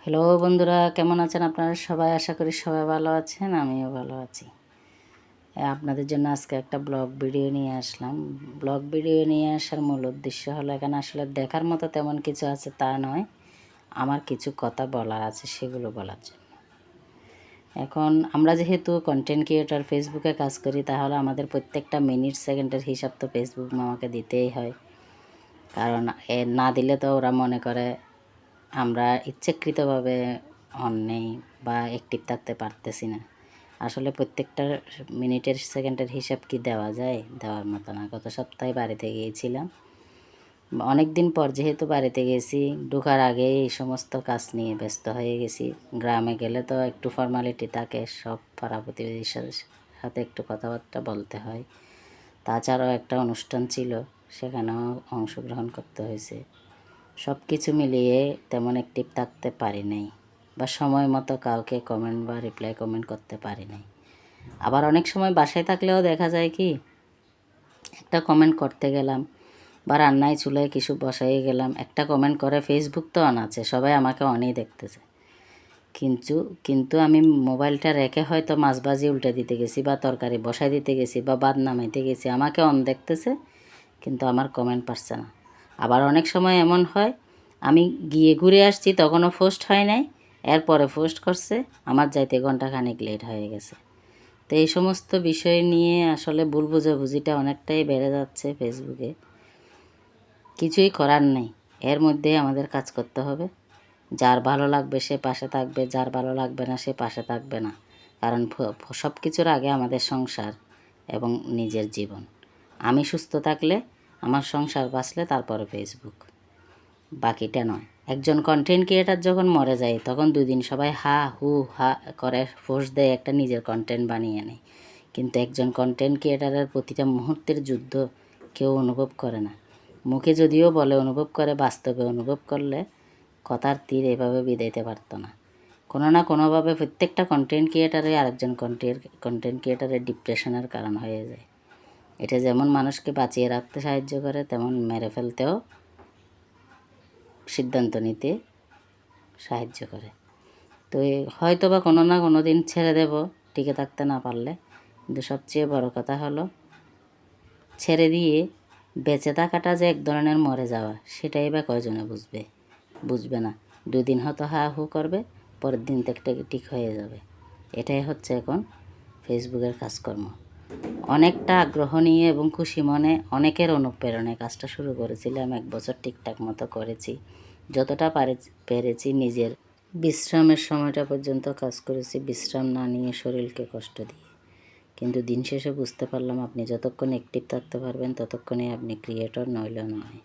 Hello বন্ধুরা, কেমন আছেন আপনারা সবাই? আশা করি সবাই ভালো আছেন, আমিও ভালো আছি। আপনাদের জন্য আজকে একটা ব্লগ ভিডিও নিয়ে আসলাম। ব্লগ ভিডিও নিয়ে আসার মূল উদ্দেশ্য হলো, এখানে আসলে দেখার মতো তেমন কিছু আছে তা নয়, আমার কিছু কথা বলার আছে, সেগুলো বলার জন্য। এখন আমরা যেহেতু কন্টেন্ট ক্রিয়েটর, ফেসবুকে কাজ করি, তাহলে আমাদের প্রত্যেকটা মিনিট সেকেন্ডের হিসাব তো ফেসবুক আমাকে দিতেই হয়। কারণ না দিলে তো ওরা মনে করে আমরা ইচ্ছাকৃতভাবে অন নেই বা অ্যাক্টিভ থাকতে পারতেছি না। আসলে প্রত্যেকটা মিনিটের সেকেন্ডের হিসাব কি দেওয়া যায়? দেওয়ার মতো না। গত সপ্তাহে বাড়িতে গিয়েছিলাম, অনেক দিন পর যেহেতু বাড়িতে গেছি, ঢোকার আগেই এই সমস্ত কাজ নিয়ে ব্যস্ত হয়ে গেছি। গ্রামে গেলে তো একটু ফর্মালিটি থাকে, সব পাড়া প্রতিবেশীর সাথে একটু কথাবার্তা বলতে হয়। তাছাড়াও একটা অনুষ্ঠান ছিল, সেখানেও অংশগ্রহণ করতে হয়েছে। সব কিছু মিলিয়ে তেমন অ্যাক্টিভ থাকতে পারি নাই, বা সময় মতো কাউকে কমেন্ট বা রিপ্লাই কমেন্ট করতে পারি নাই। আবার অনেক সময় বাসায় থাকলেও দেখা যায় কি, একটা কমেন্ট করতে গেলাম বা রান্নায় চুলায় কিছু বসাই গেলাম, একটা কমেন্ট করে ফেসবুক তো অন আছে, সবাই আমাকে অনই দেখতেছে। কিন্তু আমি মোবাইলটা রেখে হয়তো মাছ ভাজি উল্টে দিতে গেছি, বা তরকারি বসাই দিতে গেছি, বা ভাত নামাইতে গেছি, আমাকে অন দেখতেছে, কিন্তু আমার কমেন্ট পারছে না। আবার অনেক সময় এমন হয়, আমি গিয়ে ঘুরে আসছি, তখনও পোস্ট হয় নাই, এরপরে পোস্ট করছে, আমার যাইতে ঘন্টাখানেক লেট হয়ে গেছে। তো এই সমস্ত বিষয় নিয়ে আসলে ভুল বোঝাবুঝিটা অনেকটাই বেড়ে যাচ্ছে ফেসবুকে। কিছুই করার নেই, এর মধ্যে আমাদের কাজ করতে হবে। যার ভালো লাগবে সে পাশে থাকবে, যার ভালো লাগবে না সে পাশে থাকবে না। কারণ সব কিছুর আগে আমাদের সংসার এবং নিজের জীবন। আমি সুস্থ থাকলে, আমার সংসার বাঁচলে, তারপরে ফেসবুক, বাকিটা নয়। একজন কন্টেন্ট ক্রিয়েটার যখন মরে যায়, তখন 2 দিন সবাই হা হু হা করে পোস্ট দেয়, একটা নিজের কন্টেন্ট বানিয়ে নেয়। কিন্তু একজন কন্টেন্ট ক্রিয়েটারের প্রতিটা মুহূর্তের যুদ্ধ কেউ অনুভব করে না। মুখে যদিও বলে অনুভব করে, বাস্তবে অনুভব করলে কথার তীর এভাবে বিদাইতে পারতো না। কোনো না কোনোভাবে প্রত্যেকটা কন্টেন্ট ক্রিয়েটারে আরেকজন কন্টেন্ট ক্রিয়েটারের ডিপ্রেশনের কারণ হয়ে যায়। এটা যেমন মানুষকে বাঁচিয়ে রাখতে সাহায্য করে, তেমন মেরে ফেলতেও সিদ্ধান্ত নিতে সাহায্য করে। তো হয়তো বা কোনো না কোনো দিন ছেড়ে দেব, টিকে থাকতে না পারলে। কিন্তু সবচেয়ে বড় কথা হলো, ছেড়ে দিয়ে বেঁচে থাকাটা যে এক ধরনের মরে যাওয়া, সেটাই বা কয়জনে বুঝবে না। 2 দিন হয়তো হা হু করবে, পরের দিন থেকে ঠিক হয়ে যাবে। এটাই হচ্ছে এখন ফেসবুকের কাজকর্ম। অনেকটা আগ্রহ নিয়ে এবং খুশি মনে, অনেকের অনুপ্রেরণায় কাজটা শুরু করেছিলাম। 1 বছর ঠিকঠাক মতো করেছি, যতটা পেরেছি নিজের বিশ্রামের সময়টা পর্যন্ত কাজ করেছি, বিশ্রাম না নিয়ে শরীরকে কষ্ট দিয়ে। কিন্তু দিন শেষে বুঝতে পারলাম, আপনি যতক্ষণ অ্যাক্টিভ থাকতে পারবেন, ততক্ষণে আপনি ক্রিয়েটর, নইলে নয়।